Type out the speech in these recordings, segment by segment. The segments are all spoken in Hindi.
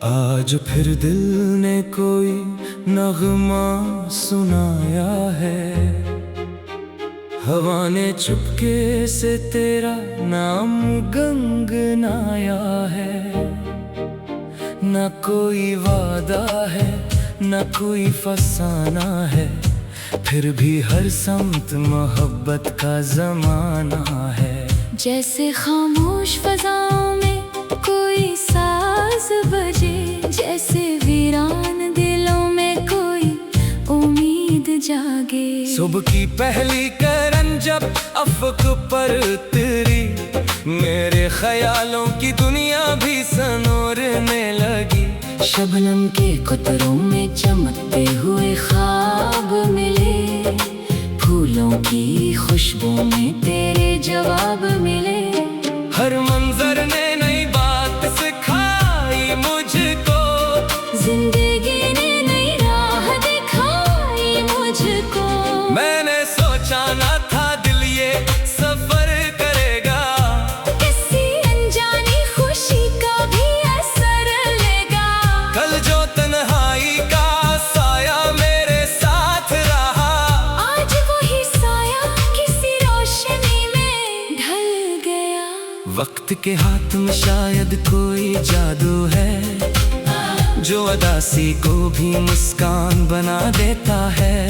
आज फिर दिल ने कोई नगमा सुनाया है। हवा ने चुपके से तेरा नाम गुनगुनाया है। न कोई वादा है न कोई फसाना है, फिर भी हर समत मोहब्बत का जमाना है। जैसे खामोश फज़ाओं में कोई साज बजे, जैसे वीरान दिलों में कोई उम्मीद जागे। सुबह की पहली करन जब अफ़क़ पर उतरी, मेरे ख्यालों की दुनिया भी सनोरने लगी। शबनम के कुतरों में चमकते हुए ख्वाब मिले, फूलों की खुशबू में तेरे जवाब मिले। हर मंजर ने नई बात सिखाई मुझको, जिंदगी ने नई राह दिखाई मुझको। मैंने सोचा ना था दिल ये सफर करेगा, किसी अनजानी खुशी का भी असर लेगा। कल जो तन्हाई का साया मेरे साथ रहा, आज वही साया किसी रोशनी में ढल गया। वक्त के हाथ में शायद कोई जादू है, जो अदासी को भी मुस्कान बना देता है।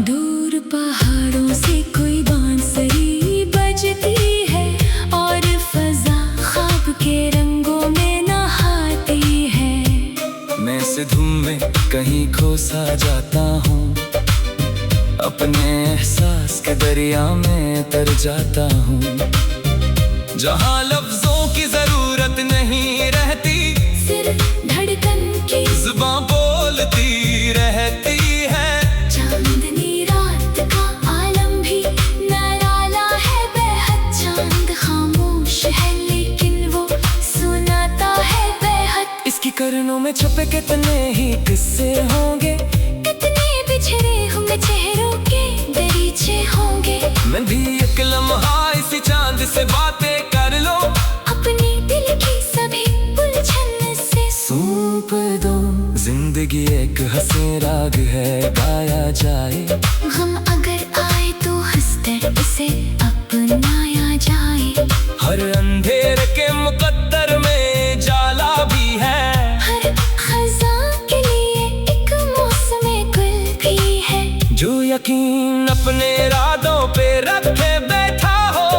दूर पहाड़ों से कोई बांसुरी बजती है, और फजा ख्वाब के रंगों में नहाती है। मैं इस धुन में कहीं खो सा जाता हूँ, अपने एहसास के दरिया में तर जाता हूँ। जहाँ लफ्जों की जरूरत नहीं रहती, सिर्फ धड़कन की जुबां बोलती रहती है। चांदनी रात का आलम भी निराला है बेहद। चांद खामोश है लेकिन वो सुनाता है बेहद। इसकी करनों में छुपे कितने ही किस्से होंगे, कितने बिछड़े होंगे चेहरों के दरीचे होंगे। मैं भी एक लम्हा इसी चांद से बातें कर लो, अपने दिल की सभी उलझन से सौंप दो। जिंदगी एक हंसी राग है, गाया जाए। गम अगर आए तो हंसकर उसे अपनाया जाए। हर अंधेर के मुकद्दर में जाला भी है, हर खज़ां के लिए एक मौसम गुल भी है। जो यकीन अपने इरादों पे रखे बैठा हो,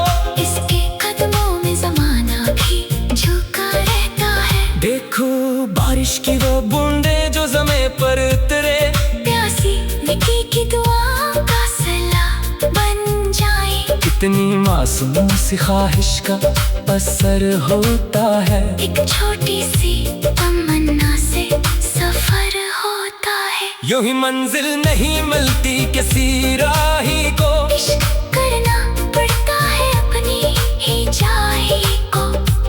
इसके कदमों में ज़माना भी झुका रहता है। देखो बारिश की वो बूंदे जो ज़मीं पर उतरे, प्यासी मिट्टी की दुआ का सिला बन जाए। कितनी मासूम सी ख्वाहिश का असर होता है। एक छोटी सी तमन्ना से सफर होता है। यूं ही मंजिल नहीं मिलती किसी राही को, इश्क करना पड़ता है अपनी ही जाही को।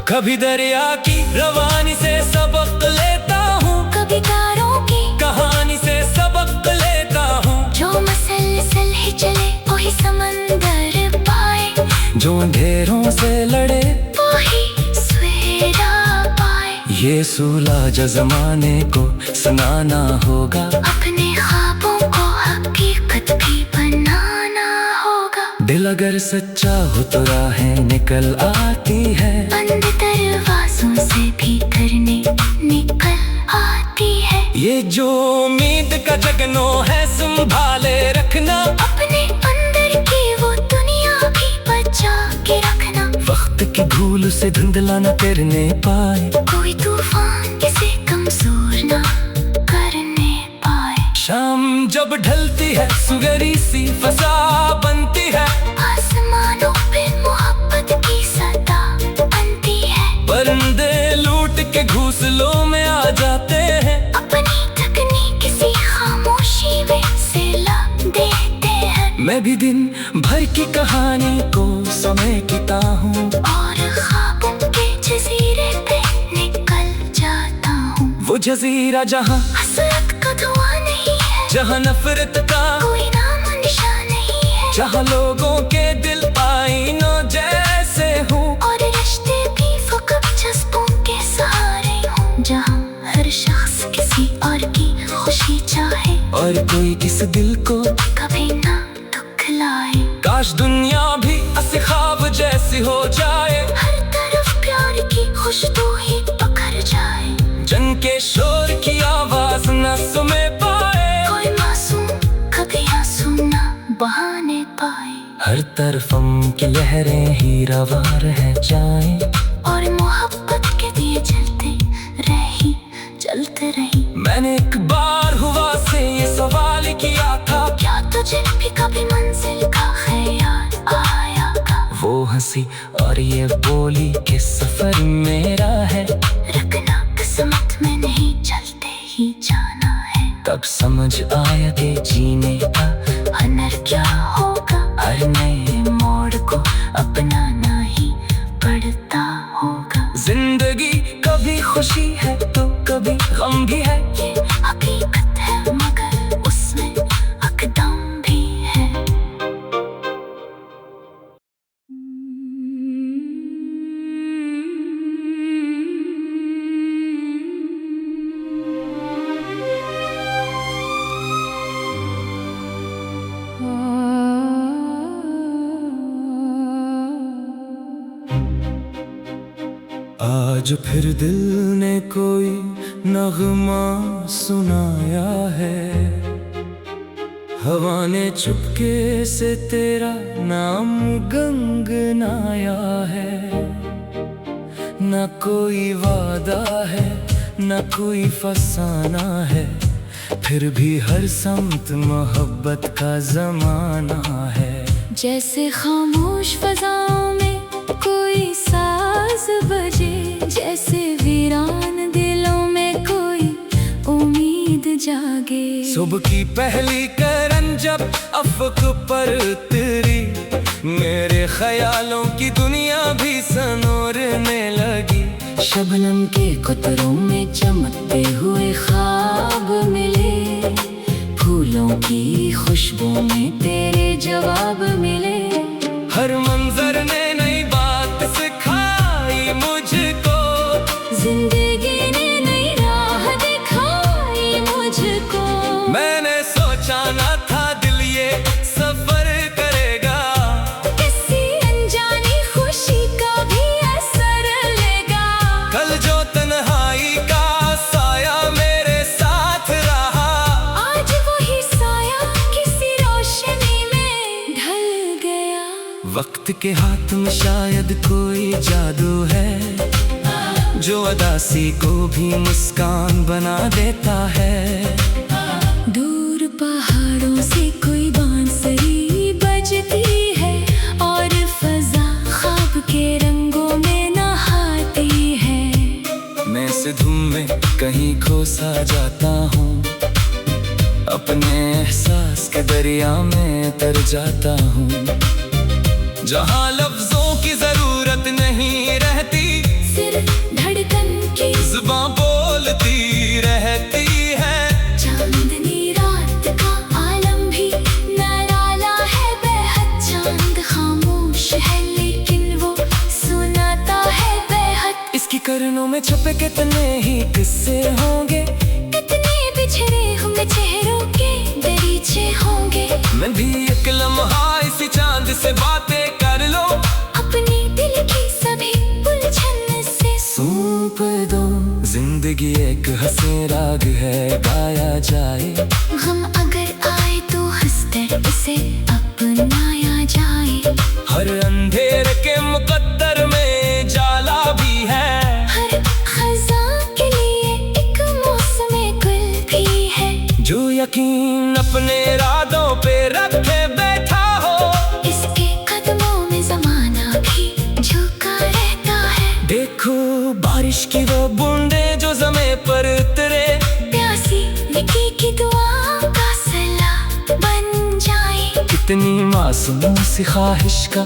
कभी दरिया की रवानी से सबक लेता हूँ, कभी तारों की कहानी से सबक लेता हूँ। जो मसलसल ही चले वही समंदर पाए, जो अंधेरों से लड़े वही सवेरा पाए। ये सूलाज जमाने को सुनाना होगा, अपने ख्वाबों को हकीकत भी बनाना होगा। दिल अगर सच्चा हो तो राहें निकल आती है, बंद दरवाजों से भी करने निकल आती है। ये जो उम्मीद का जगनो है संभाले रखना, अपने अंदर की वो दुनिया भी बचा के रखना। वक्त की धूल से धुंधला न करने पाए, कोई तूफान इसे कमजोर ना करने पाए। शाम जब ढलती है सुगरी सी फसा बनती है, आसमानों पे मोहब्बत की सदा बनती है। परिंदे लूट के घोंसलों में आ जाते हैं, अपनी तकनीक किसी खामोशी में सिला देते हैं। मैं भी दिन भर की कहानी को समेटता हूँ, और ख्वाबों के जजीरे पे निकल जाता हूँ। वो जजीरा जहाँ हसरत का धुआं नहीं है, जहाँ नफरत का कोई नाम निशान नहीं है। जहाँ लोगों के दिल आईनों जैसे हूँ, और रिश्ते भी फकत जज्बों के सहारे हों। जहाँ किस दिल को कभी ना दुख लाए। काश दुनिया भी ऐसे ख्वाब जैसी हो जाए, हर तरफ प्यार की खुशबू ही पकड़ जाए। जन के शोर की आवाज न सुने पाए, कोई मासूम कभी आंसू ना बहाने पाए। हर तरफ की लहरें ही रवा रह जाएं, और मोहब्बत के दिए जलते रही। मैंने एक बार हुआ से ये सवाल किया था, क्या तुझे भी कभी मंजिल का ख्याल आया था? वो हंसी और ये बोली कि सफर मेरा है, रखना किस्मत में नहीं चलते ही जाना है। तब समझ आया कि जीने का हुनर क्या होगा, हर नए मोड़ को अपनाना ही पड़ता होगा। जिंदगी कभी खुशी है तो कभी गम भी है, ये हकीकत है मगर उसमें अकदम भी है। आज फिर दिल ने कोई नगमा सुनाया है, हवा ने चुपके से तेरा नाम गुनगुनाया है। न कोई वादा है न कोई फसाना है, फिर भी हर समत मोहब्बत का जमाना है। जैसे खामोश फजाओं में कोई साज बजे, जैसे वीरान दिलों में कोई उम्मीद जागे। सुबह की पहली करन जब अफ़क़ पर उतरी, मेरे ख्यालों की दुनिया भी सनोरने लगी। शबनम के कतरों में चमकते हुए ख्वाब मिले, फूलों की खुशबू में तेरे जवाब मिले। हर मंजर ने नई बात सिखाई मुझको, जिंदगी ने नई राह दिखाई मुझको। मैंने सोचा ना था दिल ये सफर करेगा, किसी अनजानी खुशी का भी असर लेगा। कल जो तन्हाई का साया मेरे साथ रहा, आज वही साया किसी रोशनी में ढल गया। वक्त के हाथ में शायद कोई जादू है, जो अदासी को भी मुस्कान बना देता है। दूर पहाड़ों से कोई बांसुरी बजती है, और फजा ख्वाब के रंगों में नहाती है। मैं इस धुन में कहीं खो सा जाता हूँ, अपने एहसास के दरिया में तर जाता हूँ। जहाँ लफ्जों की जरूरत नहीं रहती, सिर्फ धड़कन की जुबां बोलती रहती है। चांदनी रात का आलम भी निराला है बेहद। चांद खामोश है लेकिन वो सुनाता है बेहद। इसकी करनों में छुपे कितने ही किस्से होंगे, कितने बिछड़े होंगे चेहरों के दरीचे होंगे। मैं भी एक लम्हा इसी चांद से बातें कर लो, अपनी दिल की सभी उलझन से सौंप दो। जिंदगी एक हंसी राग है गाया जाए, गम अगर आए तो हंसते इसे अपनाया जाए। हर अंधेर के मुकद्दर में जाला भी है, हर खज़ां के लिए एक मौसम गुल भी है। जो यकीन अपने इरादों पे रखे बैठा हो, इसके कदमों में ज़माना भी झुका रहता है। देखो बारिश की वो बूंदे जो ज़मीं पर उतरे, प्यासी मिट्टी की दुआ का सिला बन जाए। कितनी मासूम सी ख्वाहिश का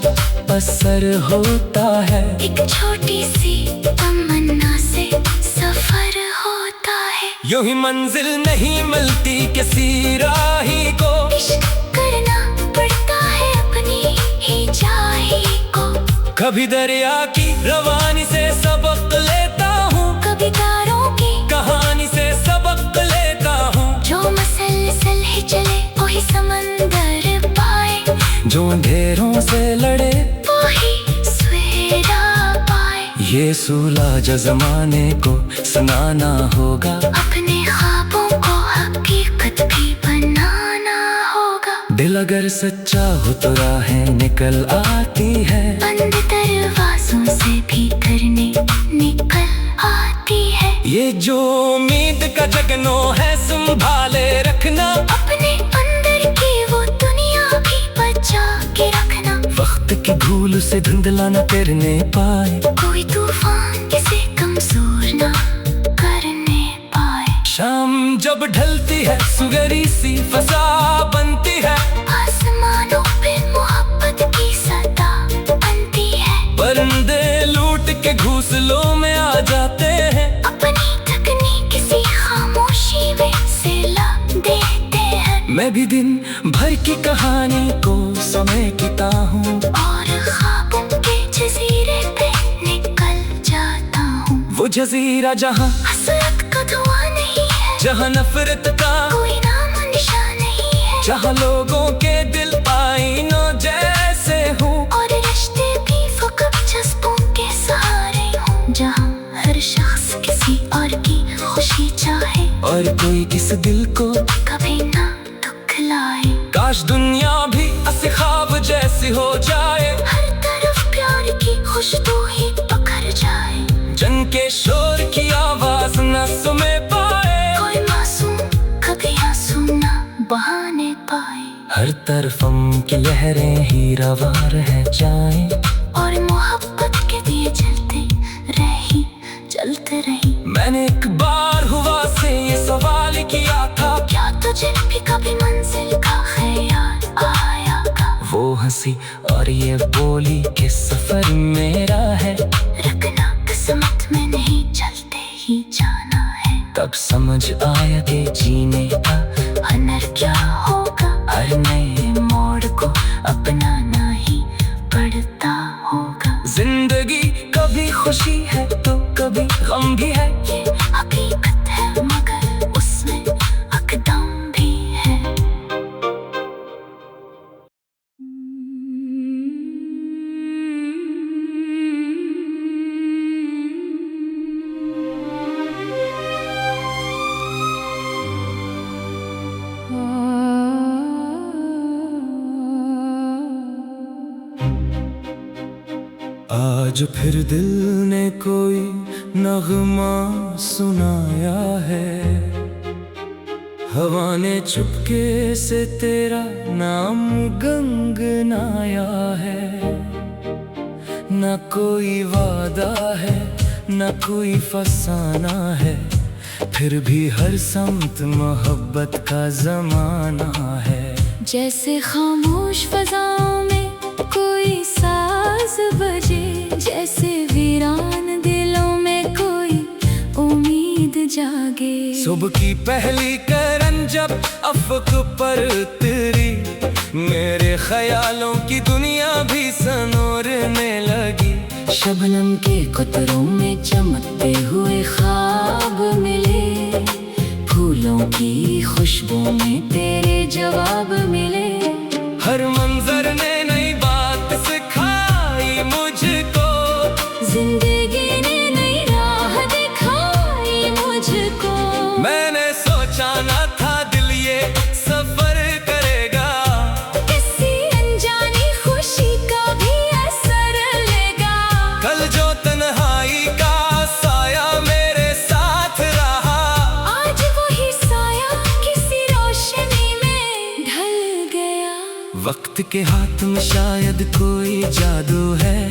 असर होता है, एक छोटी सी तमन्ना से सफर होता है। यूं ही मंजिल नहीं मिलती किसी राही को, इश्क करना पड़ता है अपनी ही जाही को। कभी दरिया की रवानी से सबक लेता हूँ, कभी तारों की कहानी से सबक लेता हूँ। जो मसलसल ही चले ही समंदर पाए, जो अंधेरों से लड़े वही सवेरा पाए। ये सूलाज जमाने को सुनाना होगा, अपने ख्वाबों को हकीकत भी बनाना होगा। दिल अगर सच्चा हो तो राहें निकल आती है, बंद दरवाजों से भीतर निकल आती है। ये जो उम्मीद का जगनो है संभाले रखना, अपने अंदर की वो दुनिया भी बचा के रखना। वक्त की धूल से धुंधला न करने पाए, कोई तूफान किसे कमजोर ना करने पाए। शाम जब ढलती है सुगरी सी फसा बनती है, आसमानों पे मोहब्बत की सदा बनती है। परिंदे लूट के घोंसलों में आ जाते हैं, अपनी तकनीक किसी खामोशी में सिला देते हैं। मैं भी दिन भर की कहानी को समेटता हूँ, और ख्वाबों के जजीरे पे निकल जाता हूँ। वो जजीरा जहाँ हसरत का धुआं नहीं है, जहाँ नफरत का कोई नाम निशान नहीं है। जहाँ लोगों के दिल आईनों जैसे हूँ, और रिश्ते भी फकत जज्बों के सहारे हों। जहाँ हर शख्स किसी और की खुशी चाहे, और कोई किस दिल को कभी ना दुख लाए। काश दुनिया भी ऐसे ख्वाब जैसी हो जाए, हर तरफ प्यार की खुशबू ही पकड़ जाए। जन के शोर की आवाज न सुने पाए, कोई मासूम कभी आंसू ना बहाने पाए। हर तरफ हम की लहरें ही रवा रह जाएं, और मोहब्बत के दिए जलते रही। मैंने एक बार हुआ से ये सवाल किया था, क्या तुझे भी कभी मंजिल का ख्याल आया था? वो हंसी और ये बोली कि सफर मेरा है, रखना किस्मत में नहीं चलते ही जाना है। तब समझ आया कि जीने का हुनर क्या होगा, हर नए मोड़ को अपनाना ही पड़ता होगा। जिंदगी कभी खुशी है तो कभी गम भी है, ये हकीकत है मगर उसमें अकदम भी है। आज फिर दिल ने कोई नगमा सुनाया है, हवा ने चुपके से तेरा नाम गुनगुनाया है। न कोई वादा है न कोई फसाना है, फिर भी हर समत मोहब्बत का जमाना है। जैसे खामोश फज़ाओं में कोई साज बजे, जैसे वीरान दिलों में कोई उम्मीद जागे। सुबह की पहली करन जब अफ़क़ पर उतरी, मेरे ख्यालों की दुनिया भी सनोरने लगी। शबनम के कतरों में चमकते हुए ख्वाब मिले, फूलों की खुशबू में तेरे जवाब मिले। हर मंजर ने नई बात सिखाई मुझको, जिंदगी ने नई राह दिखाई मुझको। मैंने सोचा ना था दिल ये सफर करेगा, किसी अनजानी खुशी का भी असर लेगा। कल जो तन्हाई का साया मेरे साथ रहा, आज वही साया किसी रोशनी में ढल गया। वक्त के हाथ में शायद कोई जादू है,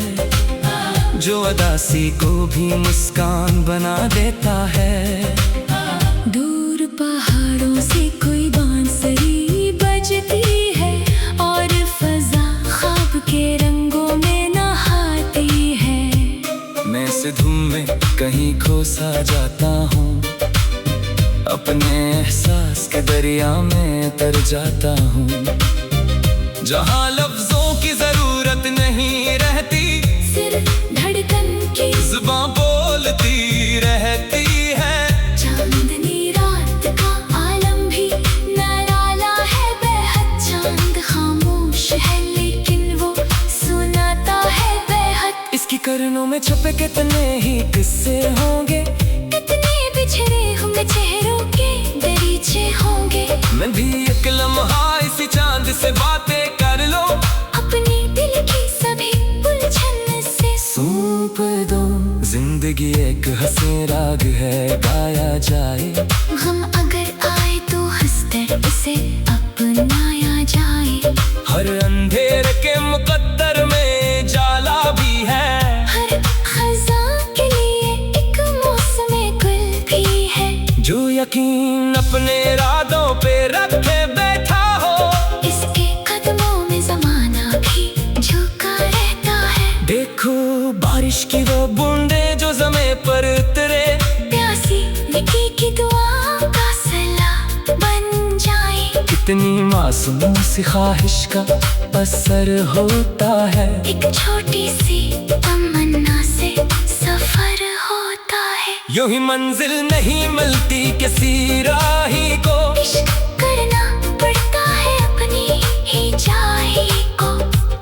जो अदासी को भी मुस्कान बना देता है। दूर पहाड़ों से कोई बांसुरी बजती है, और फजा ख्वाब के रंगों में नहाती है। मैं इस धुन में कहीं खो सा जाता हूँ, अपने एहसास के दरिया में तर जाता हूँ। जहाँ लफ्जों की जरूरत नहीं रहती, सिर्फ धड़कन की जुबां बोलती रहती है। चांदनी रात का आलम भी निराला है, बेहद में छुपे कितने ही किस्से होंगे, कितने बिछड़े होंगे चेहरों के दरीचे होंगे। मैं भी एक लम्हा इसी चांद से बातें कर लो, अपने दिल की सभी उलझन से सौंप दो। जिंदगी एक हंसी राग है, गाया जाए। हम अगर आए तो हंसकर उसे अपनाया जाए। हर अंधेरे के मुकद्दर में जाला भी है, हर खज़ां के लिए एक मौसम गुल भी है। जो यकीन अपने इरादों पे रखे बैठा हो, इसके कदमों में ज़माना भी झुका रहता है। देखो बारिश की वो बूंदे जो ज़मीं पर उतरे, प्यासी मिट्टी की दुआ का सिला बन जाए। कितनी मासूम सी ख्वाहिश का असर होता है, एक छोटी सी तमन्ना से सफर होता है। यूं ही मंजिल नहीं मिलती किसी राही को, इश्क करना पड़ता है अपनी ही जाही को।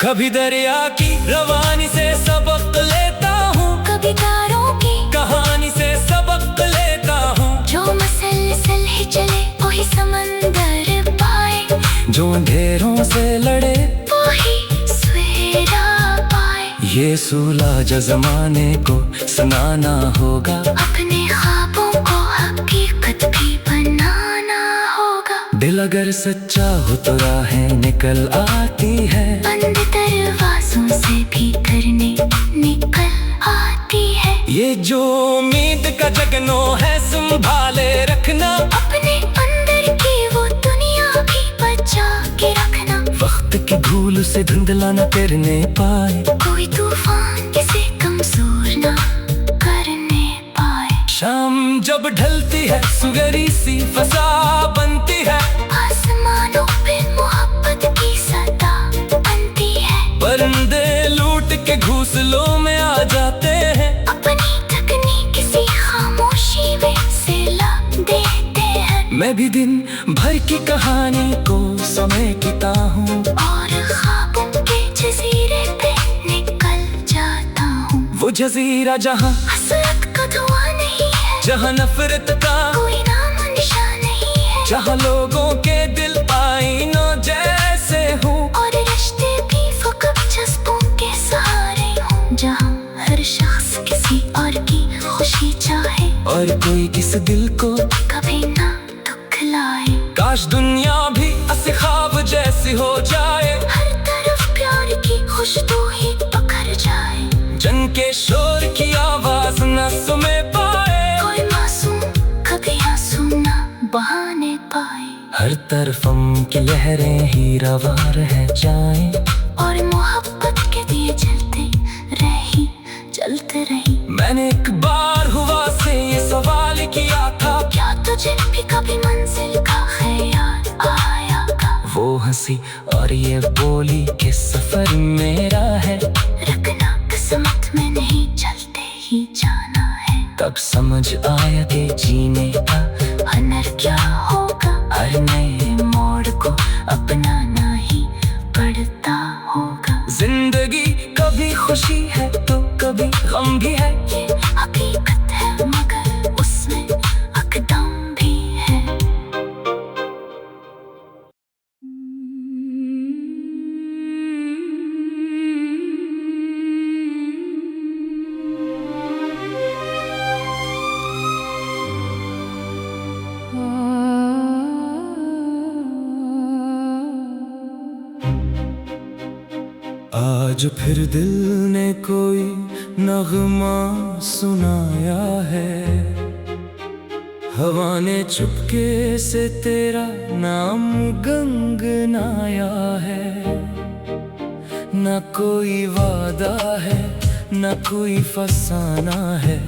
कभी दरिया की रवानी से सबक लेता हूँ, कभी तारों की कहानी से सबक लेता हूँ। जो मसलसल ही चले वही समंदर पाए, जो अंधेरों से लड़े वही सवेरा पाए। ये सूला जो जमाने को सुनाना होगा, अपने ख्वाबों को हकीकत भी बनाना होगा। दिल अगर सच्चा हो तो राहें निकल आती है, बंद दरवाजों से भी करने निकल आती है। ये जो उम्मीद का जगनो है संभाले रखना, अपने अंदर की वो दुनिया भी बचा के रखना। वक्त की धूल से धुंधला न करने पाए, कोई तूफान किसे कमजोर ना करने पाए। शाम जब ढलती है सुगरी सी फसा बनती है, आसमानों पे मोहब्बत की सदा बनती है। परिंदे लूट के घोंसलों में आ जाते हैं, अपनी तकनीक सी खामोशी में सिला देते हैं। मैं भी दिन भर की कहानी को समेटता हूँ, और ख्वाबों के जजीरे पे निकल जाता हूँ। वो जजीरा जहाँ हसरत का धुआं नहीं है, जहाँ नफरत का कोई नाम निशान नहीं है। जहाँ लोगों के दिल आईनों जैसे हूँ, और रिश्ते भी फकत जज्बों के सहारे हों। जहाँ हर शख्स किसी और की खुशी चाहे, और कोई किस दिल को कभी ना दुखलाए। काश दुनिया भी ऐसे ख्वाब जैसी हो जाए, हर तरफ प्यार की खुशबू ही पकड़ जाए। जन के शोर की आवाज न सुने पाए, कोई मासूम कभी आंसू ना बहाने पाए। हर तरफ की लहरें ही रवा रह जाएं, और मोहब्बत के दिए जलते रही। मैंने एक बार हुआ से ये सवाल किया था, क्या तुझे भी कभी मंजिल का ख्याल आया था? वो हंसी और ये बोली कि सफर मेरा है, रखना किस्मत में नहीं चलते ही जाना है। तब समझ आया कि जीने का हुनर क्या होगा, हर नए मोड़ को अपनाना ही पड़ता होगा। जिंदगी कभी खुशी है तो कभी गम भी है, ये हकीकत है मगर उसमें अकदम भी है। आज फिर दिल ने कोई नगमा सुनाया है, हवा ने चुपके से तेरा नाम गुनगुनाया है। न कोई वादा है न कोई फसाना है,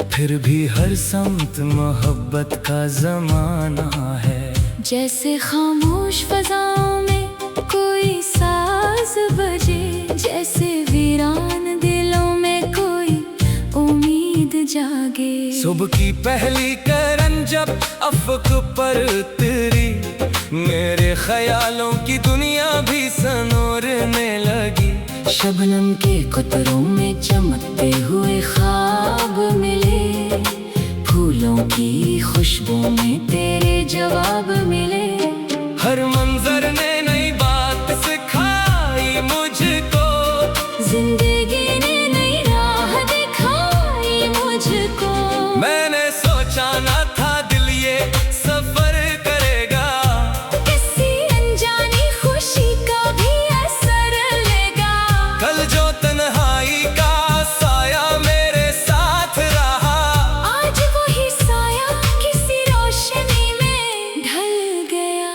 फिर भी हर समत मोहब्बत का जमाना है। जैसे खामोश फज़ाओं में कोई साज बजे, जैसे वीरान दिलों में कोई उम्मीद जागे। सुबह की पहली करन जब अफ़क़ पर उतरी, मेरे ख्यालों की दुनिया भी सनोरने लगी। शबनम के कतरों में चमकते हुए ख्वाब मिले, फूलों की खुशबू में तेरे जवाब मिले। हर मंजर ने नई बात सिखाई मुझको, जिंदगी ने नई राह दिखाई मुझको। मैंने सोचा ना था दिल ये सफर करेगा, इसी अनजानी खुशी का भी असर लेगा। कल जो तन्हाई का साया मेरे साथ रहा, आज वही साया किसी रोशनी में ढल गया।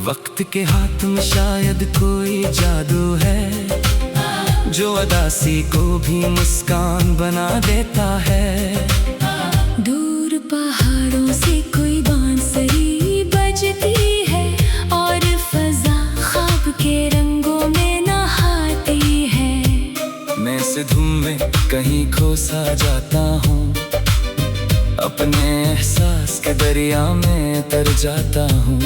वक्त के हाथ में शायद कोई जादू है, जो अदासी को भी मुस्कान बना देता है। दूर पहाड़ों से कोई बांसुरी बजती है, और फजा ख्वाब के रंगों में नहाती है। मैं इस धुन में कहीं खो सा जाता हूँ, अपने एहसास के दरिया में तर जाता हूँ।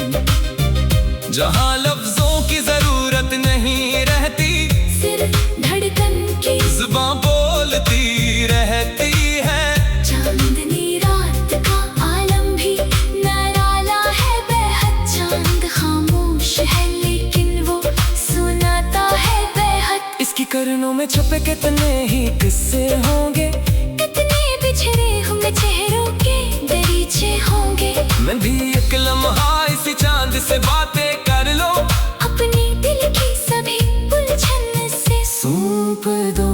जहाँ लफ्जों की जरूरत नहीं रहती, सिर्फ धड़कन की जुबां बोलती रहती है। चांदनी रात का आलम भी निराला है बेहद। चांद खामोश है लेकिन वो सुनाता है बेहद। इसकी करनों में छुपे कितने ही किस्से होंगे, कितने बिछड़े होंगे चेहरों के दरीचे होंगे। मैं भी एक लम्हा इसी चांद से बातें कर लो, अपने दिल की सभी उलझन से सौंप दो।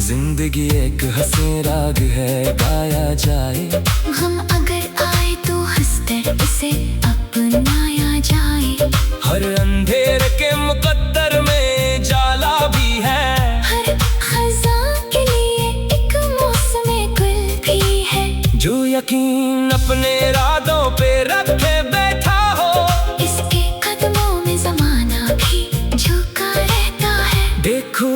जिंदगी एक हंसी राग है, गाया जाए। गम अगर आए तो हंसकर इसे अपनाया जाए। हर अंधेर के मुकद्दर में जाला भी है, हर खज़ां के लिए एक मौसम गुल भी है। जो यकीन अपने इरादों पे रखे बैठा हो, इसके कदमों में ज़माना भी झुका रहता है। देखो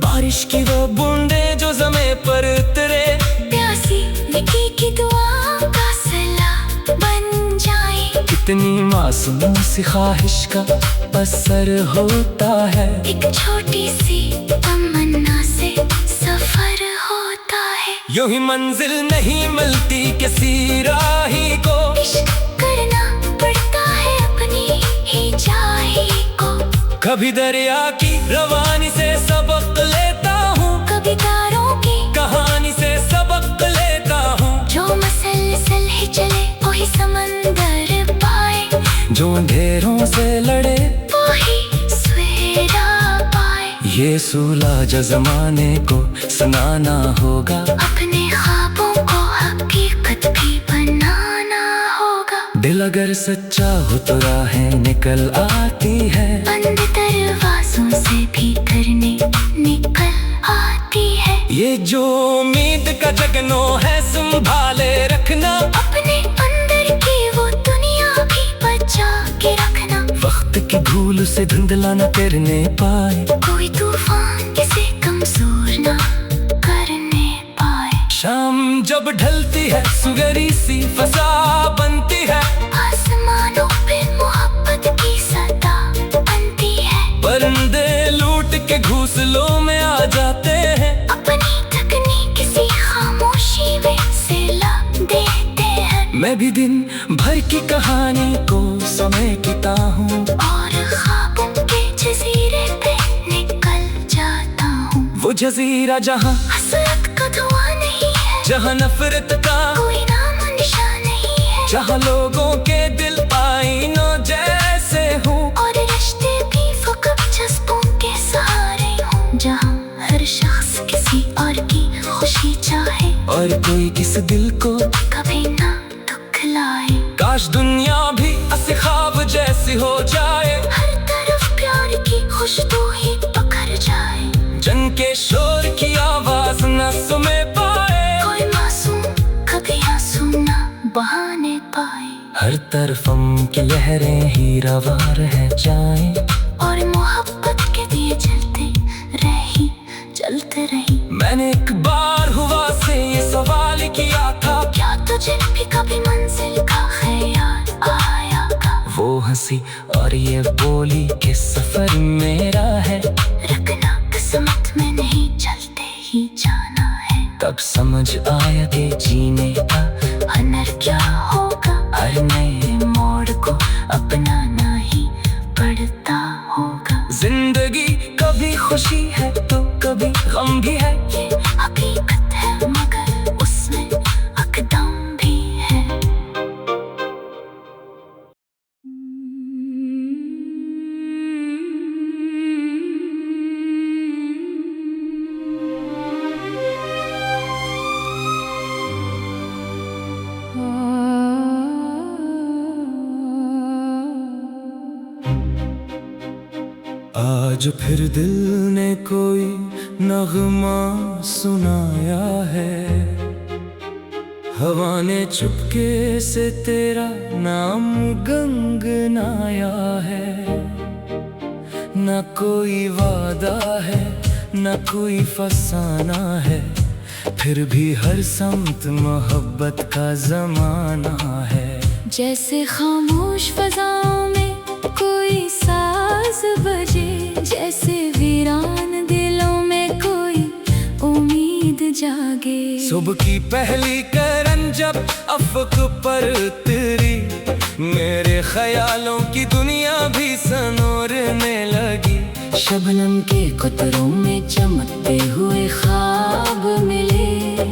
बारिश की वो बूंदे जो ज़मीं पर उतरे, प्यासी मिट्टी की दुआ का सिला बन जाए। कितनी मासूम सी ख्वाहिश का असर होता है। एक छोटी सी तमन्ना से सफर होता है। यूं ही मंजिल नहीं मिलती किसी राही को, इश्क करना पड़ता है अपनी ही जाही को। कभी दरिया की रवानी से सबक लेता हूँ, कभी तारों की कहानी से सबक लेता हूँ। जो मसलसल ही चले वही समंदर पाए, जो अंधेरों से लड़े वही सवेरा पाए। ये सूलाज जमाने को सुनाना होगा, अपने ख्वाबों को हकीकत भी बनाना होगा। दिल अगर सच्चा हो तो राहें निकल आती है, बंद दरवाजों से भी करने निकल आती है। ये जो उम्मीद का जगनो है संभाले रखना, अपने अंदर की वो दुनिया भी बचा के रखना। वक्त की धूल से धुंधला न करने पाए, कोई तूफान किसे कमजोर ना करने पाए। शाम जब ढलती है सुगरी सी फसा बनती है, आसमानों पे मोहब्बत की सदा बनती है। परिंदे लूट के घोंसलों में आ जाते हैं, अपनी तकनीक किसी खामोशी में सिला देते हैं। मैं भी दिन भर की कहानी को समेटता हूँ, और ख्वाबों के जजीरे पे निकल जाता हूँ। वो जजीरा जहाँ हसरत का धुआं नहीं है, जहाँ नफरत का कोई नाम निशान नहीं है। जहाँ लोगों के दिल आईनों जैसे हूँ, और रिश्ते भी फकत जज्बों के सहारे हों। जहाँ हर शख्स किसी और की खुशी चाहे, और कोई किस दिल को कभी ना दुखलाए। काश दुनिया भी ऐसे ख्वाब जैसी हो जाए, हर तरफ प्यार की खुशबू ही पकड़ जाए। जन के शोर की आवाज न सुने पाए, कोई मासूम कभी आंसू ना बहाने पाए। हर तरफ की लहरें ही रवा रह जाएं, और मोहब्बत के दिए जलते रही। मैंने एक बार हुआ से ये सवाल किया था, क्या तुझे भी कभी मंजिल का ख्याल आया था? वो हंसी और ये बोली कि सफर मेरा है, रखना किस्मत में नहीं तब समझ आया कि जीने का हुनर क्या होगा। हर नए मोड़ को अपनाना ही पड़ता होगा। जिंदगी कभी खुशी है तो कभी गम भी है। ये हकीकत है मगर उसमें अकदम भी है। आज फिर दिल ने कोई नगमा सुनाया है। हवा ने चुपके से तेरा नाम गुनगुनाया है। न कोई वादा है न कोई फसाना है, फिर भी हर समत मोहब्बत का जमाना है। जैसे खामोश फजाओं में कोई साज बजे, जैसे वीरान दिलों में कोई उम्मीद जागे। सुबह की पहली करन जब अफ़क़ पर उतरी, मेरे ख्यालों की दुनिया भी सनोरने लगी। शबनम के कतरों में चमकते हुए ख्वाब मिले,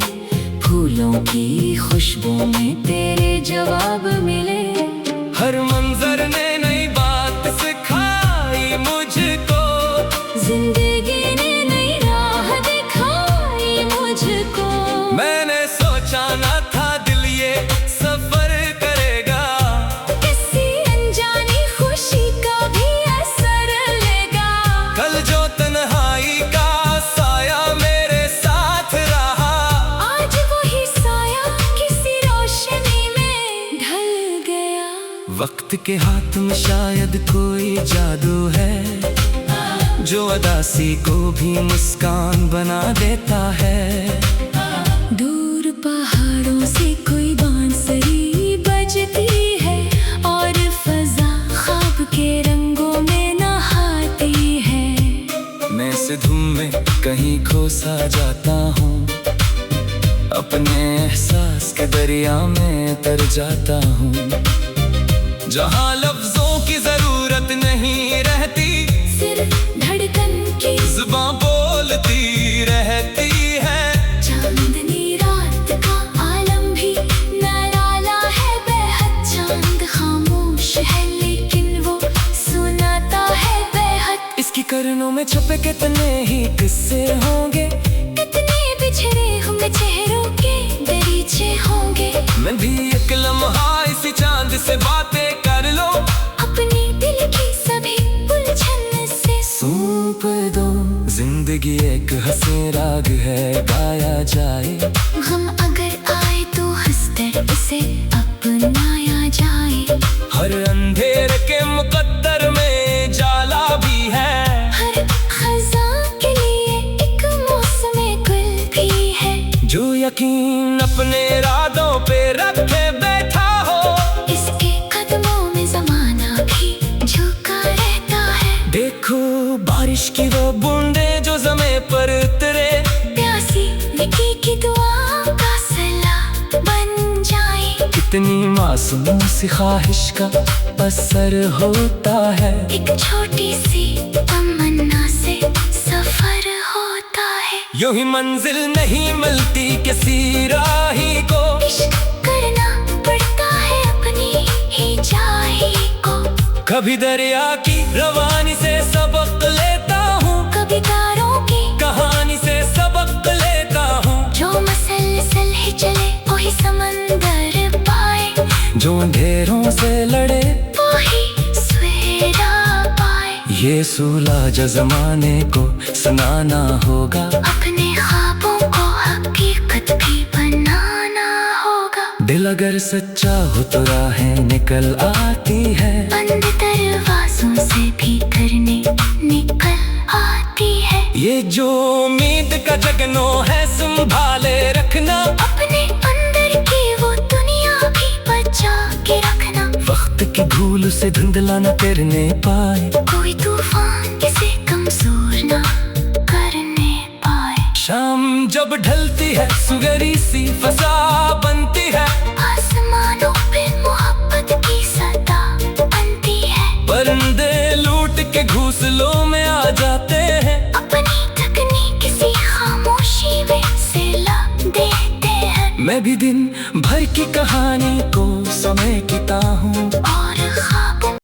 फूलों की खुशबू में तेरे जवाब मिले। हर मंजर ने नई बात सिखाई मुझको, जिंदगी ने नई राह दिखाई मुझको। मैंने सोचा ना था दिल ये सफर करेगा, किसी अनजानी खुशी का भी असर लेगा। कल जो तन्हाई का साया मेरे साथ रहा, आज वही साया किसी रोशनी में ढल गया। वक्त के हाथ में शायद कोई जादू है, जो अदासी को भी मुस्कान बना देता है। दूर पहाड़ों से कोई बांसुरी बजती है, और फजा ख्वाब के रंगों में नहाती है। मैं इस धुन में कहीं खो सा जाता हूँ, अपने एहसास के दरिया में तर जाता हूँ। जहाँ लफ्जों की जरूरत नहीं रहती, सिर्फ धड़कन की जुबां बोलती रहती है। चांदनी रात का आलम भी निराला है बेहद। चांद खामोश है लेकिन वो सुनाता है बेहद। इसकी करनों में छुपे कितने ही किस्से होंगे, कितने बिछड़े होंगे चेहरों के दरीचे होंगे। मैं भी एक लम्हा इसी चांद से बातें कर लो, अपनी दिल की सभी उलझन से सौंप दो। जिंदगी एक हंसी राग है गाया जाए, गम अगर आए तो हंसकर इसे अपनाया जाए। हर अंधेर के मुकद्दर में जाला भी है, हर खज़ां के लिए एक मौसम गुल भी है। जो यकीन अपने इरादों पे रखे बैठा हो, इसके कदमों में ज़माना भी झुका रहता है। देखो बारिश की वो बूंदे जो ज़मीं पर उतरे, प्यासी मिट्टी की दुआ का सिला बन जाए। कितनी मासूम सी ख्वाहिश का असर होता है। एक छोटी सी तमन्ना से सफर होता है। यूं ही मंजिल नहीं मिलती किसी राही को, इश्क करना पड़ता है अपनी ही जाही को। कभी दरिया की रवानी से सबक लेता हूँ, कभी तारों की कहानी से सबक लेता हूँ। जो मसलसल ही चले वही समंदर पाए, जो अंधेरों से लड़े वही सवेरा पाए। ये सूलाज ज़माने को सुनाना होगा, अपने ख्वाबों को हकीकत भी बनाना होगा। दिल अगर सच्चा हो तो राहें निकल आती है, बंद दरवाजों से भी करने निकल आती है। ये जो उम्मीद का जगनो है संभाले रखना, अपने अंदर की वो दुनिया भी बचा के रखना। वक्त की धूल से धुंधला न करने पाए, कोई तूफान किसे कमजोर ना करने पाए। शाम जब ढलती है सुगरी सी फसा बनती है, आसमानों पे मोहब्बत की सदा बनती है। परिंदे लूट के घोंसलों में आ जाते हैं, अपनी तकनीक से खामोशी में सिला देते हैं। मैं भी दिन भर की कहानी को समेटता हूँ,